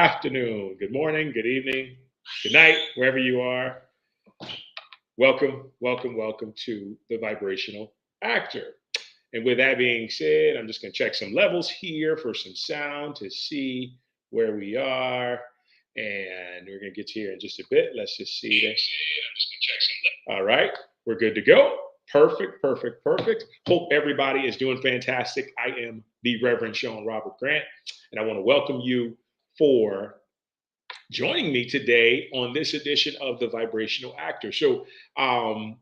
afternoon, good morning, good evening, good night, wherever you are. Welcome, welcome, welcome to the Vibrational Actor. And with that being said, I'm just going to check some levels here for some sound to see where we are. And we're going to get to here in just a bit. Let's just see this. All right, we're good to go. Perfect, perfect, perfect. Hope everybody is doing fantastic. I am the Reverend Sean Robert Grant, and I want to welcome you for joining me today on this edition of the Vibrational Actor. Um,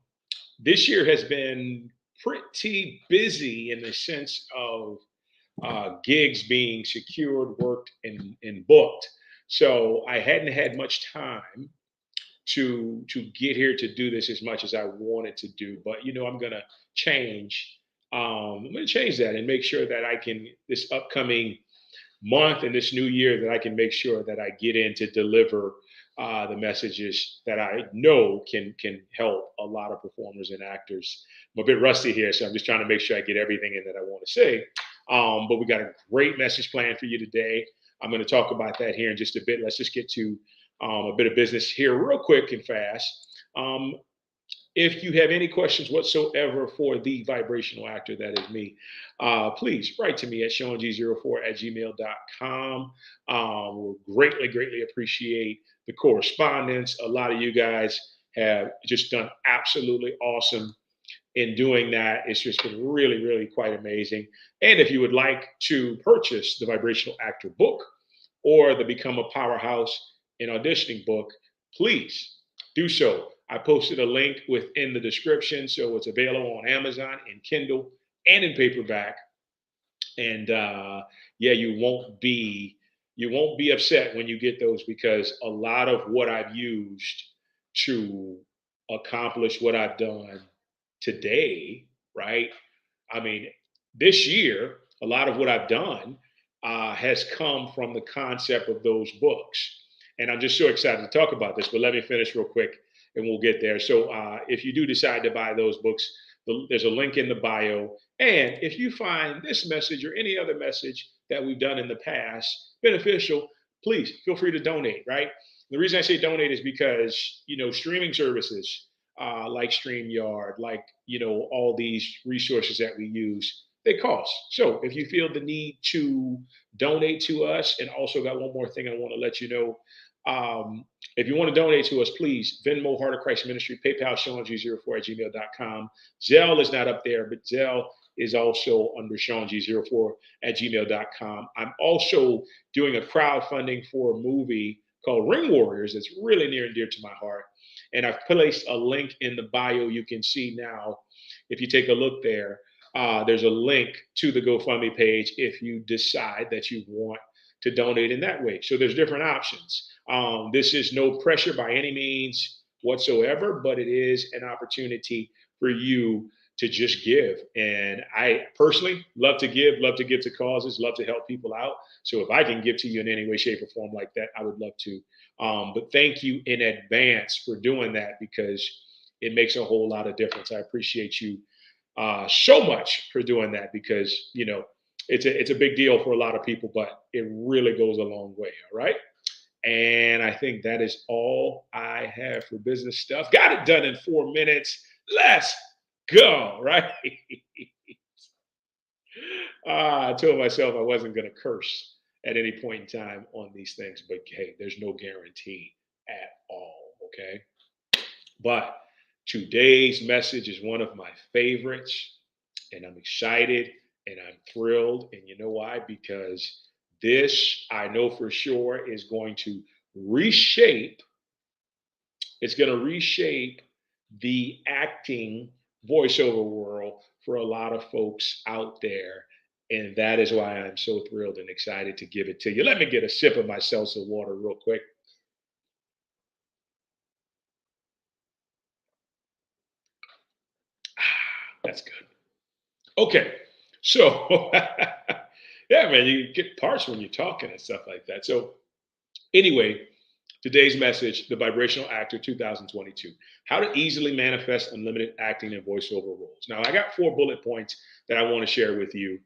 this year has been pretty busy in the sense of gigs being secured, worked, and booked. So I hadn't had much time to get here to do this as much as I wanted to do. But I'm gonna change. I'm gonna change that and make sure that I can this upcoming month and this new year that I can make sure that I get in to deliver the messages that I know can help a lot of performers and actors. I'm a bit rusty here, so I'm just trying to make sure I get everything in that I want to say. But we got a great message planned for you today. I'm going to talk about that here in just a bit. Let's just get to a bit of business here real quick and fast. Um, if you have any questions whatsoever for the vibrational actor, that is me, please write to me at seang04@gmail.com. We'll greatly, greatly appreciate the correspondence. A lot of you guys have just done absolutely awesome in doing that. It's just been really, really quite amazing. And if you would like to purchase the Vibrational Actor book or the Become a Powerhouse in Auditioning book, please do so. I posted a link within the description, so it's available on Amazon, in Kindle, and in paperback. And yeah, you won't be upset when you get those, because a lot of what I've used to accomplish what I've done today, right? I mean, this year, a lot of what I've done has come from the concept of those books. And I'm just so excited to talk about this, but let me finish real quick and we'll get there. So if you do decide to buy those books, there's a link in the bio. And if you find this message or any other message that we've done in the past beneficial, please feel free to donate, right? The reason I say donate is because, streaming services like StreamYard, like, all these resources that we use, they cost. So if you feel the need to donate to us, and also got one more thing I want to let you know. If you want to donate to us, please Venmo, Heart of Christ Ministry, PayPal, SeanG04@gmail.com. Zelle is not up there, but Zelle is also under SeanG04@gmail.com. I'm also doing a crowdfunding for a movie called Ring Warriors that's really near and dear to my heart. And I've placed a link in the bio. You can see now, if you take a look there, there's a link to the GoFundMe page if you decide that you want to donate in that way. So there's different options. This is no pressure by any means whatsoever, but it is an opportunity for you to just give. And I personally love to give to causes, love to help people out. So if I can give to you in any way, shape, or form like that, I would love to. But thank you in advance for doing that, because it makes a whole lot of difference. I appreciate you so much for doing that, because it's a big deal for a lot of people, but it really goes a long way. All right. And I think that is all I have for business stuff. Got it done in 4 minutes. Let's go. Right. I told myself I wasn't going to curse at any point in time on these things, but hey, there's no guarantee at all. Okay. But today's message is one of my favorites, and I'm excited and I'm thrilled. And you know why? Because this, I know for sure, is going to reshape, it's going to reshape the acting voiceover world for a lot of folks out there. And that is why I'm so thrilled and excited to give it to you. Let me get a sip of my seltzer water real quick. That's good. Okay. So, yeah, man, you get parts when you're talking and stuff like that. So, anyway, today's message, The Vibrational Actor 2022, how to easily manifest unlimited acting and voiceover roles. Now, I got 4 bullet points that I want to share with you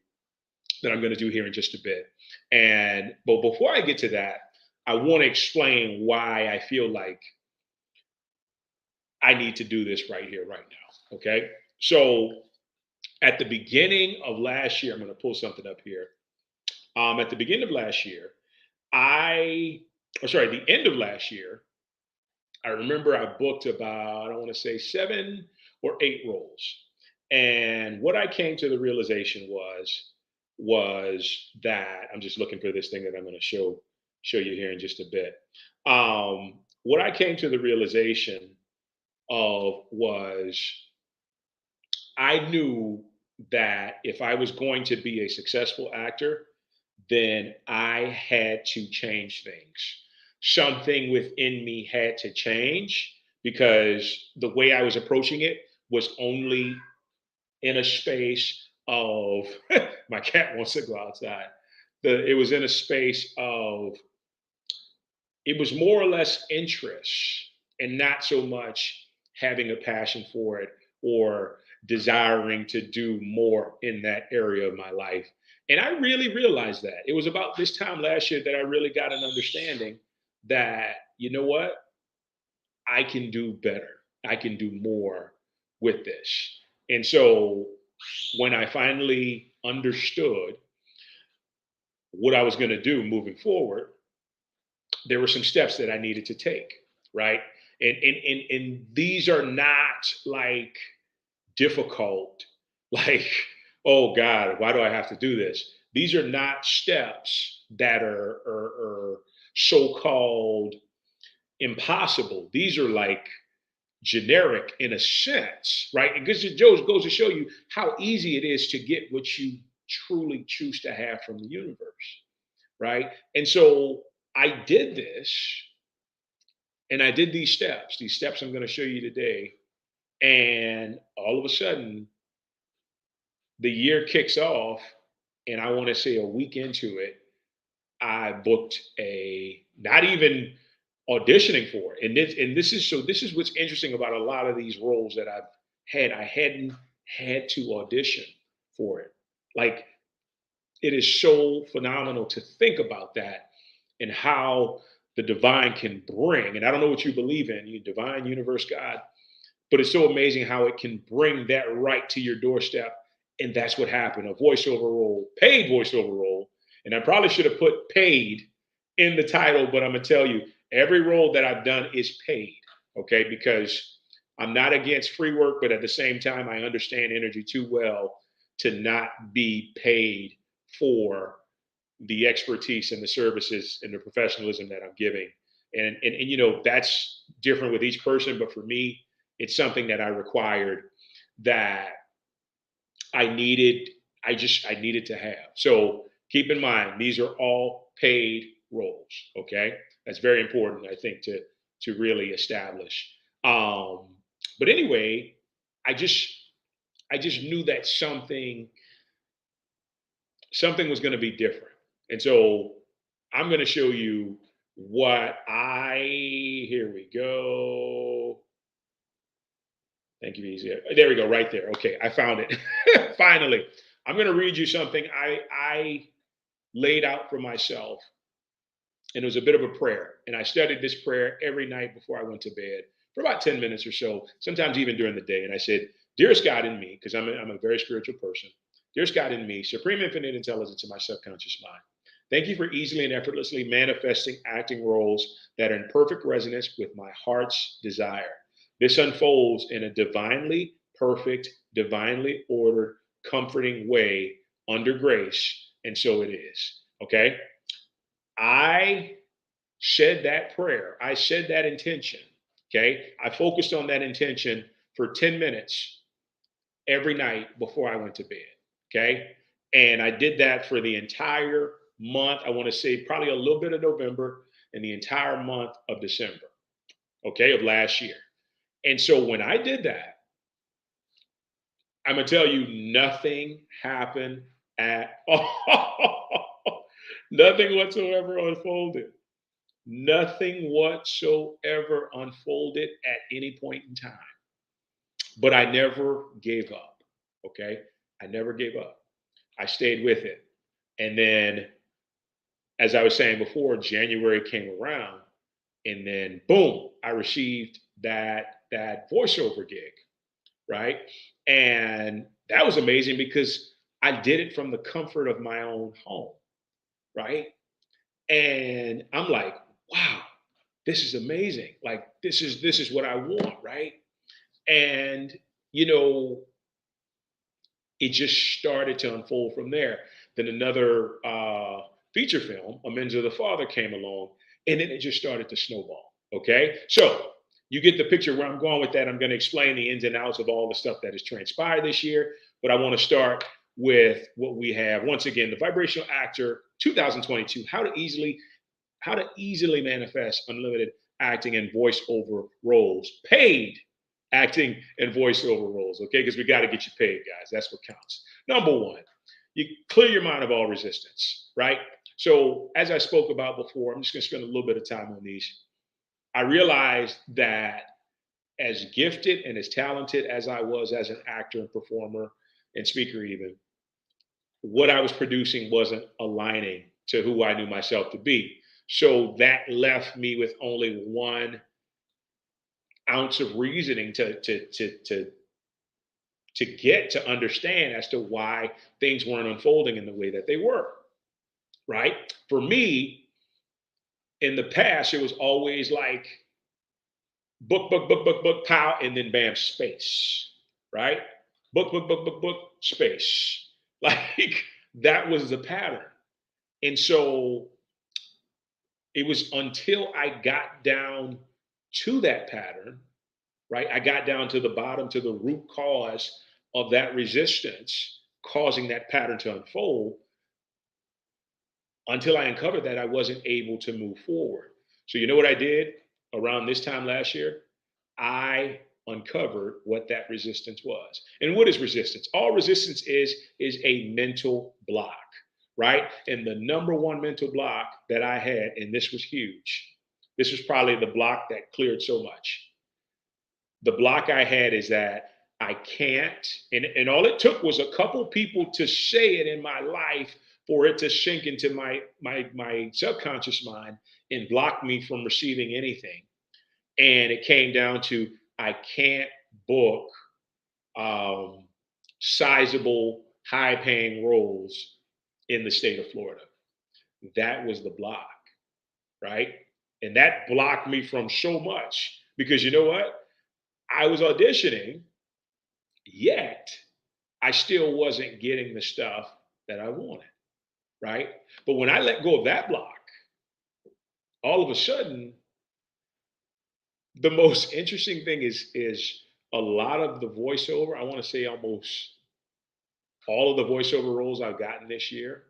that I'm going to do here in just a bit. But before I get to that, I want to explain why I feel like I need to do this right here, right now. Okay. So at the beginning of last year, I'm going to pull something up here. At the beginning of last year, the end of last year, I remember I booked about, I want to say 7 or 8 roles. And what I came to the realization was that I'm just looking for this thing that I'm going to show you here in just a bit. What I came to the realization of was I knew that if I was going to be a successful actor, then I had to change things. Something within me had to change because the way I was approaching it was only in a space of my cat wants to go outside. It was in a space of it was more or less interest and not so much having a passion for it or desiring to do more in that area of my life. And I really realized that. It was about this time last year that I really got an understanding that, you know what, I can do better. I can do more with this. And so when I finally understood what I was going to do moving forward, there were some steps that I needed to take, right? And these are not like difficult, like, oh God, why do I have to do this? These are not steps that are so-called impossible. These are like generic in a sense, right? And because it goes to show you how easy it is to get what you truly choose to have from the universe, right? And so I did this and I did these steps I'm going to show you today. And all of a sudden, the year kicks off, and I want to say a week into it, I booked a not even auditioning for it. This is what's interesting about a lot of these roles that I've had. I hadn't had to audition for it. Like it is so phenomenal to think about that and how the divine can bring. And I don't know what you believe in, you divine, universe, God, but it's so amazing how it can bring that right to your doorstep. And that's what happened. A voiceover role, paid voiceover role. And I probably should have put paid in the title, but I'm going to tell you, every role that I've done is paid. Okay. Because I'm not against free work, but at the same time, I understand energy too well to not be paid for the expertise and the services and the professionalism that I'm giving. And you know, that's different with each person, but for me, it's something that I required that I needed, I needed to have. So keep in mind, these are all paid roles. Okay. That's very important, I think, to really establish. Um, but anyway, I just I just knew that something was going to be different. And so I'm going to show you what here we go. Thank you, Easy. There we go, right there. Okay, I found it. Finally, I'm going to read you something I laid out for myself. And it was a bit of a prayer. And I studied this prayer every night before I went to bed for about 10 minutes or so, sometimes even during the day. And I said, Dearest God in me, because I'm a very spiritual person. Dearest God in me, supreme infinite intelligence in my subconscious mind. Thank you for easily and effortlessly manifesting acting roles that are in perfect resonance with my heart's desire. This unfolds in a divinely perfect, divinely ordered, comforting way under grace. And so it is. Okay? I said that prayer. I said that intention. Okay. I focused on that intention for 10 minutes every night before I went to bed. Okay. And I did that for the entire month. I want to say probably a little bit of November and the entire month of December. Okay. Of last year. And so when I did that, I'm going to tell you nothing happened at all. Nothing whatsoever unfolded. Nothing whatsoever unfolded at any point in time. But I never gave up. Okay. I never gave up. I stayed with it. And then as I was saying before, January came around, and then boom, I received that voiceover gig, right? And that was amazing because I did it from the comfort of my own home, right? And I'm like, wow, this is amazing. Like this is what I want, right? And you know, it just started to unfold from there. Then another feature film, Amends of the Father, came along, and then it just started to snowball. Okay, so you get the picture where I'm going with that. I'm going to explain the ins and outs of all the stuff that has transpired this year, but I want to start with what we have. Once again, the Vibrational Actor 2022: how to easily manifest unlimited acting and voiceover roles, paid acting and voiceover roles, okay? Because we got to get you paid, guys. That's what counts. Number one, you clear your mind of all resistance, right? So, as I spoke about before, I'm just going to spend a little bit of time on these. I realized that as gifted and as talented as I was as an actor and performer and speaker, even, what I was producing wasn't aligning to who I knew myself to be. So that left me with only 1 ounce of reasoning to get to understand as to why things weren't unfolding in the way that they were. Right? For me, in the past, it was always like book, pow, and then bam, space. Right? Book, space. Like that was the pattern. And so it was until I got down to that pattern, right? I got down to the bottom, to the root cause of that resistance causing that pattern to unfold. Until I uncovered that, I wasn't able to move forward. So, you know what I did around this time last year? I uncovered what that resistance was. And what is resistance? All resistance is a mental block, right? And the number one mental block that I had, and this was huge, this was probably the block that cleared so much. The block I had is that I can't, and all it took was a couple people to say it in my life for it to sink into my subconscious mind and block me from receiving anything. And it came down to I can't book um, sizable, high-paying roles in the state of Florida. That was the block, right? And that blocked me from so much because you know what? I was auditioning, yet I still wasn't getting the stuff that I wanted, right? But when I let go of that block, all of a sudden, the most interesting thing is a lot of the voiceover. I want to say almost all of the voiceover roles I've gotten this year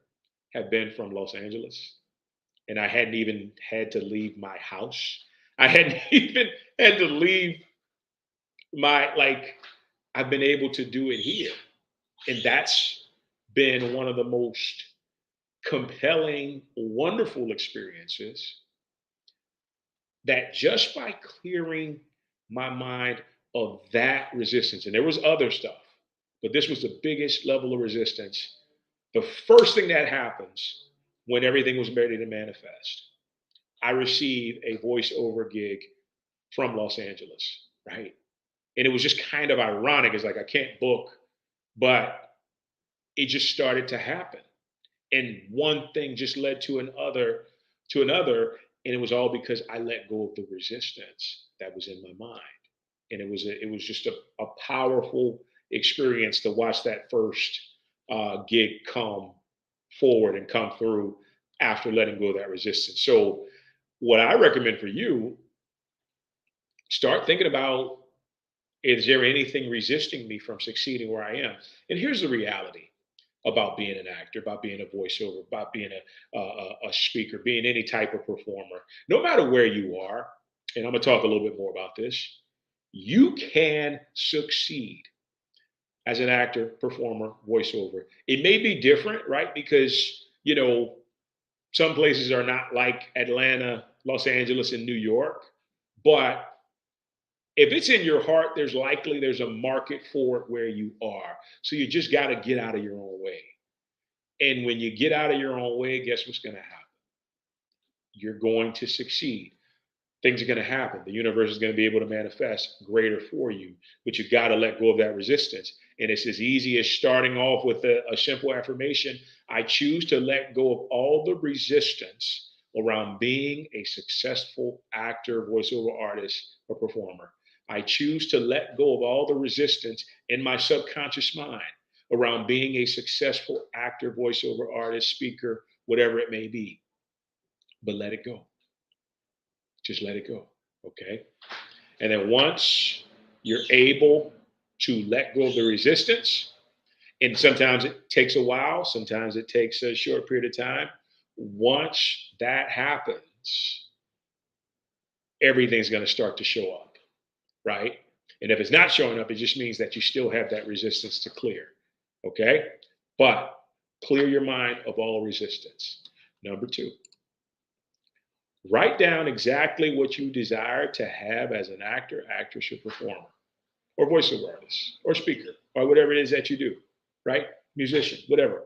have been from Los Angeles, and I hadn't even had to leave my house. I hadn't even had to leave my like. I've been able to do it here, and that's been one of the most compelling, wonderful experiences that just by clearing my mind of that resistance, and there was other stuff, but this was the biggest level of resistance. The first thing that happens when everything was ready to manifest, I received a voiceover gig from Los Angeles, right? And it was just kind of ironic. It's like I can't book, but it just started to happen. And one thing just led to another, and it was all because I let go of the resistance that was in my mind. And it was just a powerful experience to watch that first gig come forward and come through after letting go of that resistance. So what I recommend for you, start thinking about, is there anything resisting me from succeeding where I am? And here's the reality about being an actor, about being a voiceover, about being a speaker, being any type of performer. No matter where you are, and I'm going to talk a little bit more about this, you can succeed as an actor, performer, voiceover. It may be different, right? Because, some places are not like Atlanta, Los Angeles, and New York. But if it's in your heart, there's a market for it where you are. So you just got to get out of your own way. And when you get out of your own way, guess what's going to happen? you're going to succeed. Things are going to happen. The universe is going to be able to manifest greater for you, but you got to let go of that resistance. And it's as easy as starting off with a simple affirmation. I choose to let go of all the resistance around being a successful actor, voiceover artist, or performer. I choose to let go of all the resistance in my subconscious mind around being a successful actor, voiceover artist, speaker, whatever it may be. But let it go. Just let it go. Okay. And then once you're able to let go of the resistance, and sometimes it takes a while, sometimes it takes a short period of time. Once that happens, everything's going to start to show up, right? And if it's not showing up, it just means that you still have that resistance to clear. Okay. But clear your mind of all resistance. Number 2, write down exactly what you desire to have as an actor, actress, or performer, or voiceover artist, or speaker, or whatever it is that you do, right? Musician, whatever.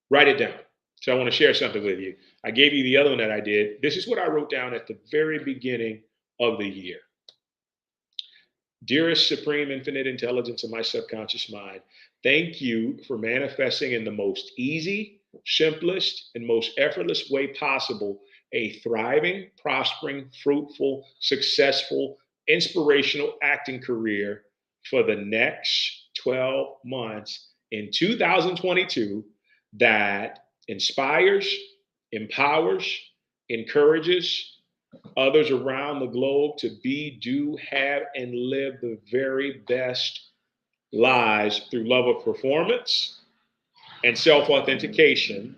Write it down. So I want to share something with you. I gave you the other one that I did. This is what I wrote down at the very beginning of the year. Dearest Supreme Infinite Intelligence of my subconscious mind, thank you for manifesting in the most easy, simplest, and most effortless way possible a thriving, prospering, fruitful, successful, inspirational acting career for the next 12 months in 2022 that inspires, empowers, encourages others around the globe to be, do, have, and live the very best lives through love of performance and self-authentication.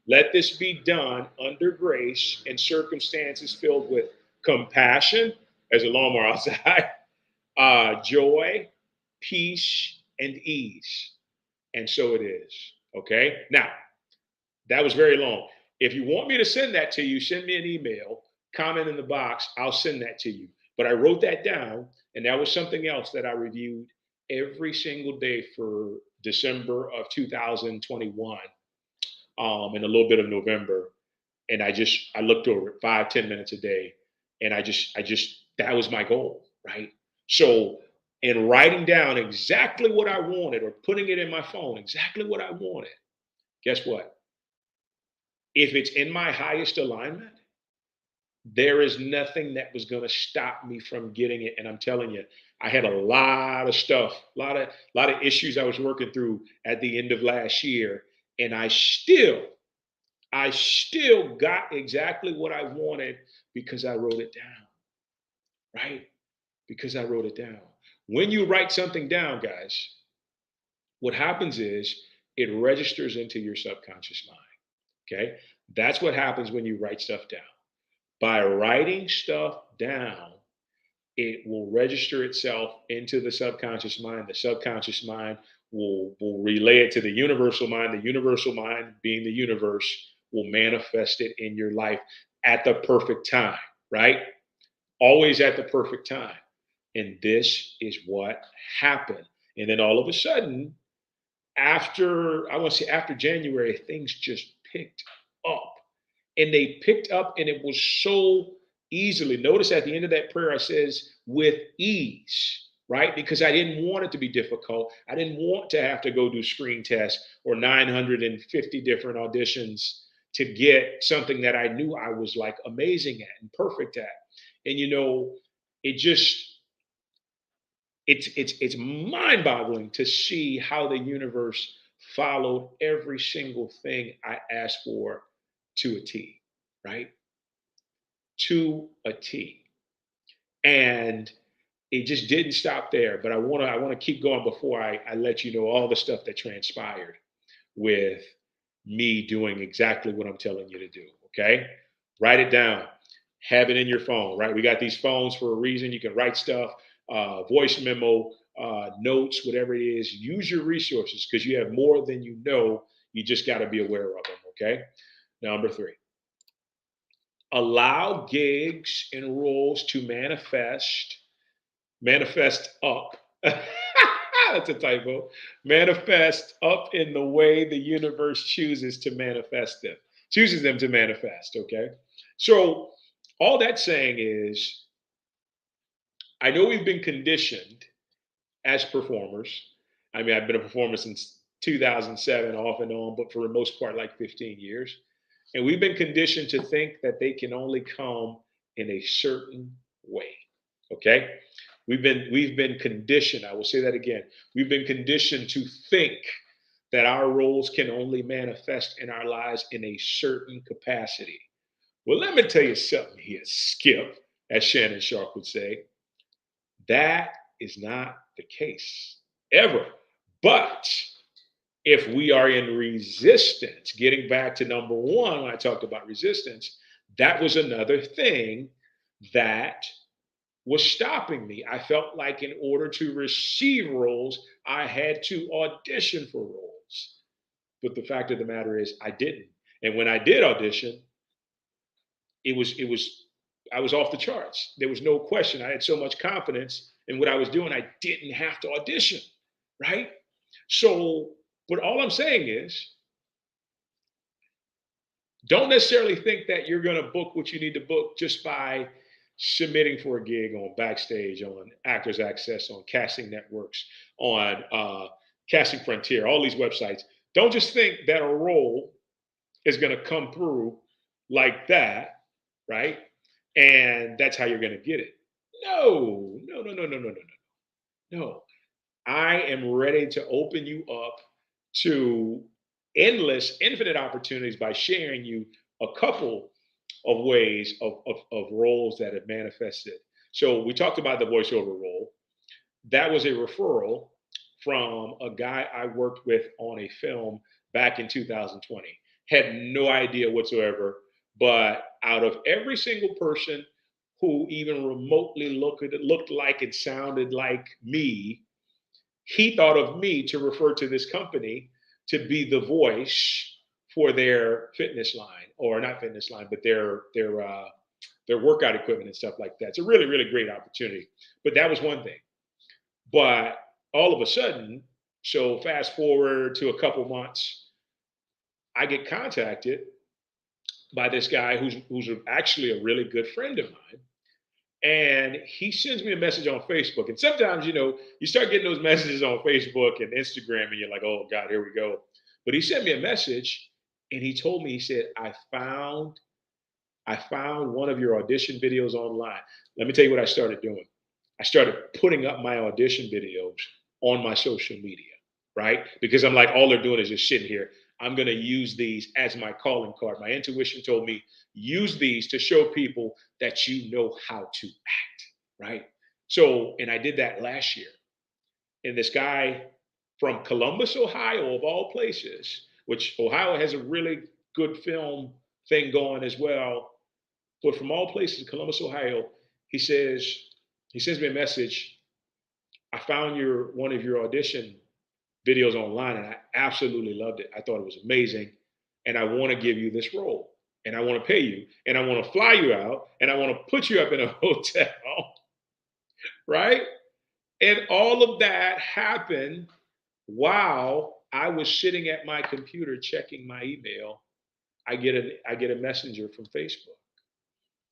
Let this be done under grace and circumstances filled with compassion, as a lawnmower outside, joy, peace, and ease. And so it is. Okay? Now, that was very long. If you want me to send that to you, send me an email, comment in the box. I'll send that to you. But I wrote that down, and that was something else that I reviewed every single day for December of 2021, and a little bit of November. And I looked over it 5-10 minutes a day, and I just that was my goal, right? So in writing down exactly what I wanted, or putting it in my phone, exactly what I wanted, guess what? If it's in my highest alignment, there is nothing that was going to stop me from getting it. And I'm telling you, I had a lot of stuff, a lot of issues I was working through at the end of last year, and I still got exactly what I wanted because I wrote it down, right? Because I wrote it down. When you write something down, guys, what happens is it registers into your subconscious mind. Okay. That's what happens when you write stuff down. By writing stuff down, it will register itself into the subconscious mind. The subconscious mind will relay it to the universal mind. The universal mind, being the universe, will manifest it in your life at the perfect time, right? Always at the perfect time. And this is what happened. And then all of a sudden, after January, things just picked up. And they picked up, and it was so easily. Notice at the end of that prayer, I says, with ease, right? Because I didn't want it to be difficult. I didn't want to have to go do screen tests or 950 different auditions to get something that I knew I was like amazing at and perfect at. And it just it's mind-boggling to see how the universe followed every single thing I asked for to a T, right? To a T. And it just didn't stop there. But I want to keep going before I let you know all the stuff that transpired with me doing exactly what I'm telling you to do. Okay? Write it down. Have it in your phone, right? We got these phones for a reason. You can write stuff, voice memo, notes, whatever it is. Use your resources because you have more than you know. You just got to be aware of them. Okay? Number 3. Allow gigs and roles to manifest up. That's a typo. Manifest up in the way the universe chooses them to manifest. Okay. So all that's saying is, I know we've been conditioned as performers. I mean, I've been a performer since 2007, off and on, but for the most part, like 15 years. And we've been conditioned to think that they can only come in a certain way. Okay? We've been conditioned. I will say that again. We've been conditioned to think that our roles can only manifest in our lives in a certain capacity. Well, let me tell you something here, Skip, as Shannon Sharp would say. That is not the case ever. But if we are in resistance, getting back to number one, when I talked about resistance, that was another thing that was stopping me. I felt like in order to receive roles, I had to audition for roles. But the fact of the matter is, I didn't. And when I did audition, it was I was off the charts. There was no question. I had so much confidence in what I was doing, I didn't have to audition, right? So, but all I'm saying is, don't necessarily think that you're going to book what you need to book just by submitting for a gig on Backstage, on Actors Access, on Casting Networks, on Casting Frontier, all these websites. Don't just think that a role is going to come through like that, right? And that's how you're going to get it. No, no, no, no, no, no, no, no. No. I am ready to open you up to endless, infinite opportunities by sharing you a couple of ways of roles that have manifested. So we talked about the voiceover role. That was a referral from a guy I worked with on a film back in 2020. Had no idea whatsoever, but out of every single person who even remotely looked like and sounded like me, he thought of me to refer to this company to be the voice for their fitness line, or not fitness line, but their workout equipment and stuff like that. It's a really, really great opportunity. But that was one thing. But all of a sudden, so fast forward to a couple months, I get contacted by this guy who's actually a really good friend of mine. And he sends me a message on Facebook. And sometimes, you start getting those messages on Facebook and Instagram, and you're like, oh God, here we go. But he sent me a message and he told me, he said, I found one of your audition videos online. Let me tell you what I started doing. I started putting up my audition videos on my social media, right? Because I'm like, all they're doing is just sitting here. I'm going to use these as my calling card. My intuition told me, use these to show people that you know how to act, right? So, and I did that last year. And this guy from Columbus, Ohio, of all places, which Ohio has a really good film thing going as well. But from all places, Columbus, Ohio, he says, he sends me a message. I found one of your audition videos online and I absolutely loved it. I thought it was amazing. And I want to give you this role. And I want to pay you. And I want to fly you out. And I want to put you up in a hotel. Right? And all of that happened while I was sitting at my computer checking my email. I get a messenger from Facebook,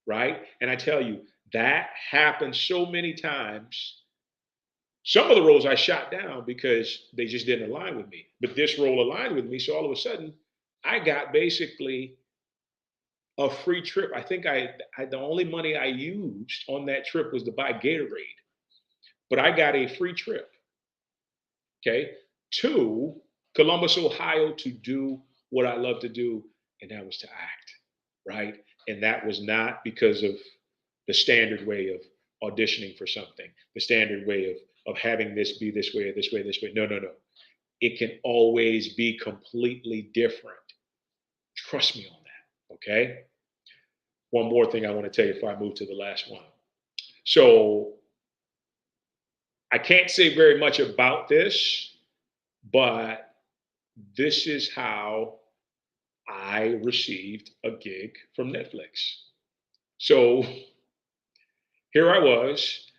right? And I tell you, that happened so many times. Some of the roles I shot down because they just didn't align with me. But this role aligned with me. So all of a sudden, I got basically a free trip. I think the only money I used on that trip was to buy Gatorade. But I got a free trip, okay, to Columbus, Ohio to do what I love to do, and that was to act, right? And that was not because of the standard way of auditioning for something, the standard way of having this be this way or this way, this way. No, no, no. It can always be completely different. Trust me on that. Okay. One more thing I want to tell you before I move to the last one. So I can't say very much about this, but this is how I received a gig from Netflix. So here I was,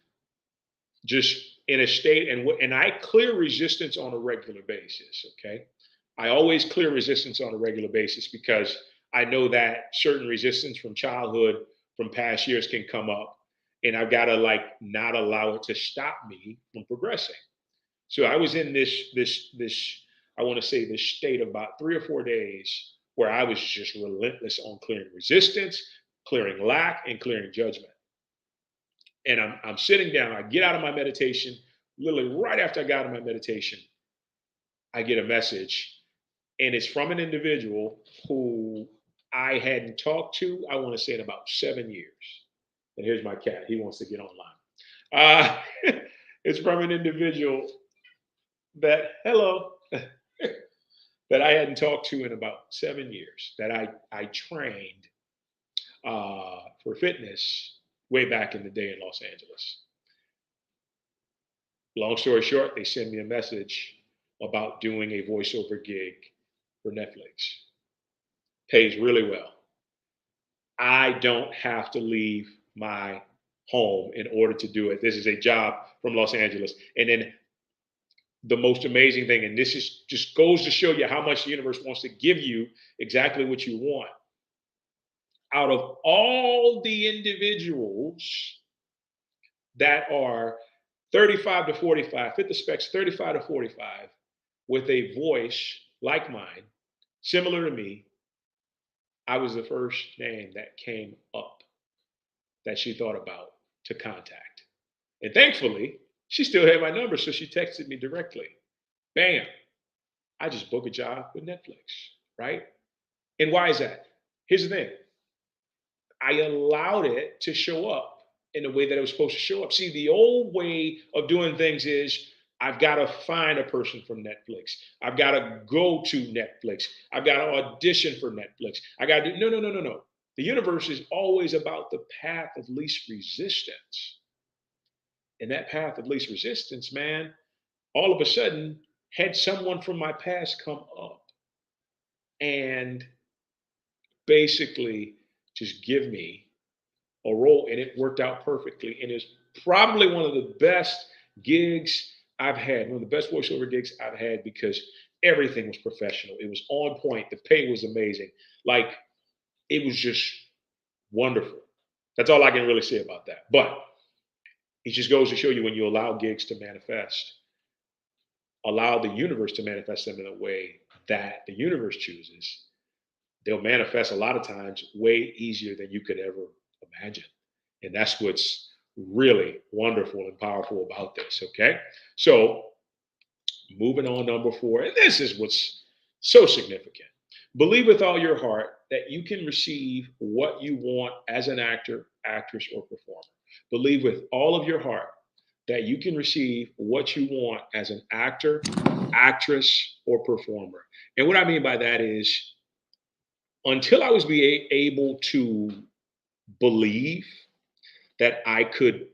just in a state, and I clear resistance on a regular basis. Okay, I always clear resistance on a regular basis because I know that certain resistance from childhood, from past years can come up, and I've got to like not allow it to stop me from progressing. So I was in this I want to say this state of about 3 or 4 days where I was just relentless on clearing resistance, clearing lack, and clearing judgment. And I'm sitting down. I get out of my meditation. Literally right after I got out of my meditation, I get a message, and it's from an individual who I hadn't talked to, I want to say, in about 7 years. And here's my cat. He wants to get online. Uh, it's from an individual that, hello, that I hadn't talked to in about 7 years, that I trained for fitness way back in the day in Los Angeles. Long story short, they send me a message about doing a voiceover gig for Netflix. Pays really well. I don't have to leave my home in order to do it. This is a job from Los Angeles. And then the most amazing thing, and this is just goes to show you how much the universe wants to give you exactly what you want. Out of all the individuals that are 35 to 45, fit the specs, 35 to 45, with a voice like mine, similar to me, I was the first name that came up that she thought about to contact. And thankfully, she still had my number, so she texted me directly. Bam, I just booked a job with Netflix, right? And why is that? Here's the thing. I allowed it to show up in the way that it was supposed to show up. See, the old way of doing things is I've got to find a person from Netflix. I've got to go to Netflix. I've got to audition for Netflix. I got to do, no. The universe is always about the path of least resistance. And that path of least resistance, man, all of a sudden had someone from my past come up and basically just give me a role, and it worked out perfectly. And it's probably one of the best gigs I've had, one of the best voiceover gigs I've had, because everything was professional. It was on point. The pay was amazing. Like, it was just wonderful. That's all I can really say about that. But it just goes to show you, when you allow gigs to manifest, allow the universe to manifest them in a way that the universe chooses, they'll manifest a lot of times way easier than you could ever imagine. And that's what's really wonderful and powerful about this. Okay. So moving on, number 4, and this is what's so significant. Believe with all your heart that you can receive what you want as an actor, actress, or performer. Believe with all of your heart that you can receive what you want as an actor, actress, or performer. And what I mean by that is, until I was able to believe that I could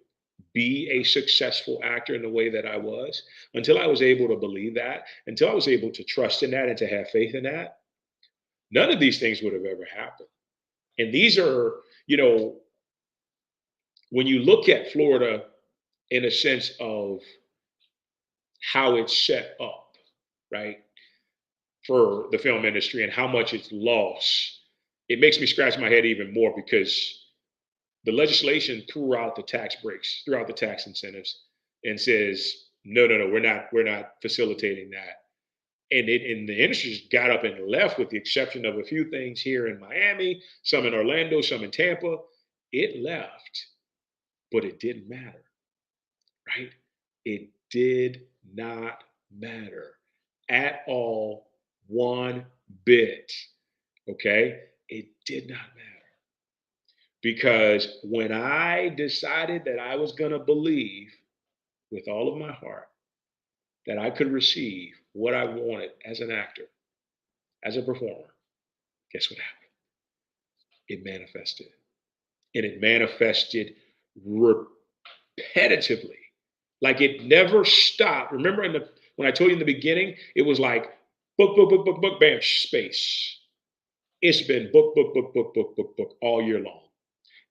be a successful actor in the way that I was, until I was able to believe that, until I was able to trust in that and to have faith in that, none of these things would have ever happened. And these are, when you look at Florida in a sense of how it's set up, right, for the film industry and how much it's lost, it makes me scratch my head even more, because the legislation threw out the tax breaks, threw out the tax incentives, and says, no, we're not facilitating that. And the industry just got up and left, with the exception of a few things here in Miami, some in Orlando, some in Tampa. It left, but it didn't matter, right? It did not matter at all, one bit, okay? It did not matter. Because when I decided that I was going to believe with all of my heart that I could receive what I wanted as an actor, as a performer, guess what happened? It manifested. And it manifested repetitively. Like, it never stopped. Remember when I told you in the beginning, it was like book, bam, space. It's been book all year long.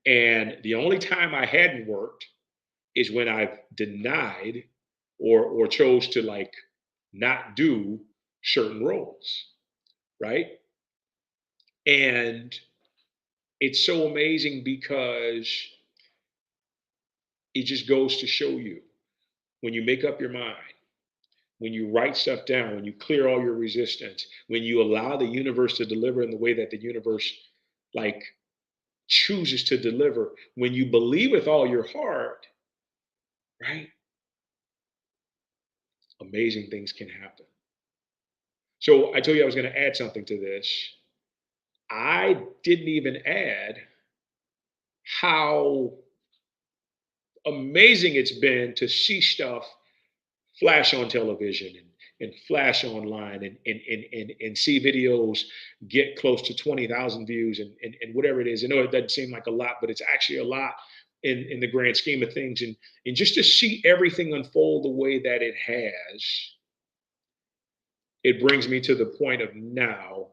And the only time I hadn't worked is when I've denied or chose to like not do certain roles, right? And it's so amazing because it just goes to show you when you make up your mind, when you write stuff down, when you clear all your resistance, when you allow the universe to deliver in the way that the universe like chooses to deliver, when you believe with all your heart, right? Amazing things can happen. So I told you I was going to add something to this. I didn't even add how amazing it's been to see stuff flash on television and flash online and see videos get close to 20,000 views and whatever it is. I know it doesn't seem like a lot, but it's actually a lot in the grand scheme of things. And just to see everything unfold the way that it has, it brings me to the point of now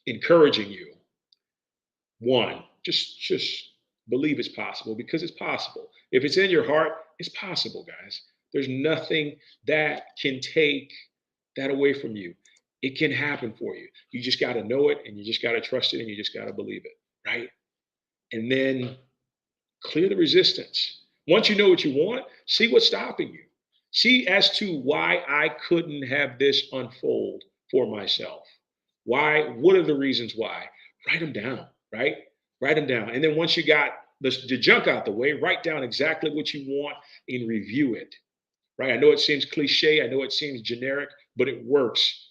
encouraging you. One, just believe it's possible because it's possible. If it's in your heart, it's possible, guys. There's nothing that can take that away from you. It can happen for you. You just got to know it and you just got to trust it and you just got to believe it, right? And then clear the resistance. Once you know what you want, see what's stopping you. See as to why I couldn't have this unfold for myself. Why? What are the reasons why? Write them down, right? Write them down. And then once you got the junk out the way, write down exactly what you want and review it, right? I know it seems cliche. I know it seems generic, but it works.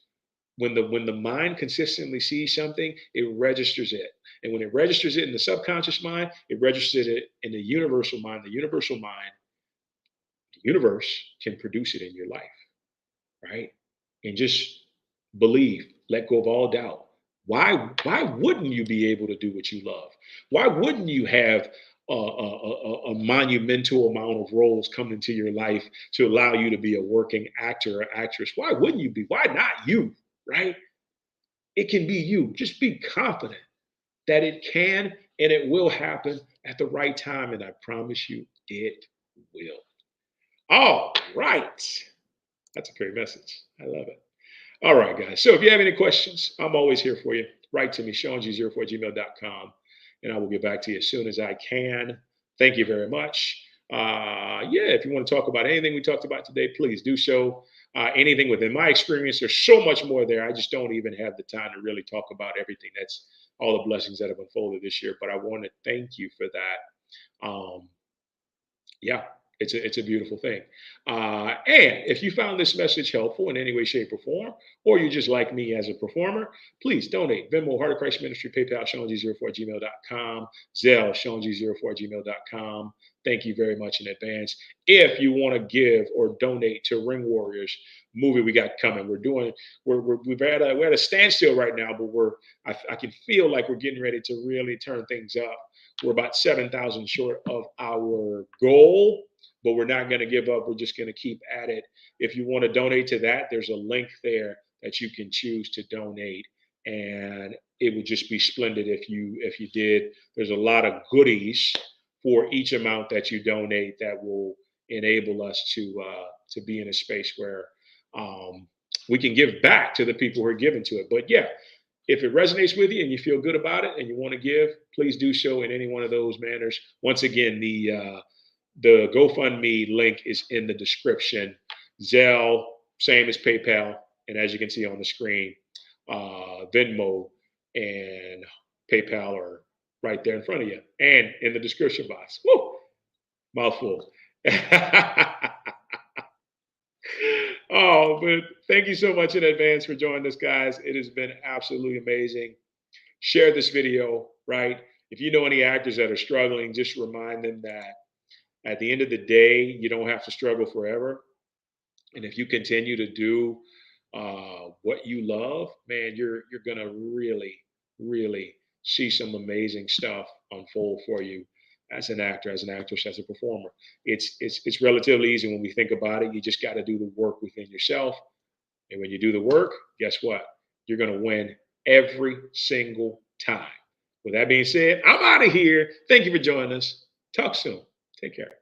When the mind consistently sees something, it registers it. And when it registers it in the subconscious mind, it registers it in the universal mind. The universal mind, the universe can produce it in your life, right? And just believe, let go of all doubt. Why wouldn't you be able to do what you love? Why wouldn't you have a monumental amount of roles come into your life to allow you to be a working actor or actress? Why wouldn't you be? Why not you? Right? It can be you. Just be confident that it can and it will happen at the right time. And I promise you, it will. All right. That's a great message. I love it. All right, guys. So if you have any questions, I'm always here for you. Write to me, seang04@gmail.com, and I will get back to you as soon as I can. Thank you very much. Yeah, if you want to talk about anything we talked about today, please do so. Anything within my experience, there's so much more there. I just don't even have the time to really talk about everything. That's all the blessings that have unfolded this year. But I want to thank you for that. Yeah, it's a beautiful thing. And if you found this message helpful in any way, shape, or form, or you just like me as a performer, please donate. Venmo, Heart of Christ Ministry, PayPal, SeanG04@gmail.com, Zelle, SeanG04@gmail.com. Thank you very much in advance. If you want to give or donate to Ring Warriors movie we got coming, we're at a standstill right now, but I can feel like we're getting ready to really turn things up. We're about 7,000 short of our goal, but we're not going to give up. We're just going to keep at it. If you want to donate to that, there's a link there that you can choose to donate, and it would just be splendid if you did. There's a lot of goodies for each amount that you donate that will enable us to be in a space where we can give back to the people who are giving to it. But yeah, if it resonates with you and you feel good about it and you want to give, please do so in any one of those manners. Once again, the GoFundMe link is in the description. Zelle, same as PayPal, and as you can see on the screen, Venmo and PayPal are right there in front of you and in the description box. Woo! Mouthful. Oh, but thank you so much in advance for joining us, guys. It has been absolutely amazing. Share this video, right? If you know any actors that are struggling, just remind them that at the end of the day, you don't have to struggle forever. And if you continue to do what you love, man, you're gonna really see some amazing stuff unfold for you as an actor, as an actress, as a performer. It's relatively easy when we think about it. You just got to do the work within yourself, and when you do the work, guess what? You're gonna win every single time. With that being said, I'm out of here. Thank you for joining us. Talk soon. Take care.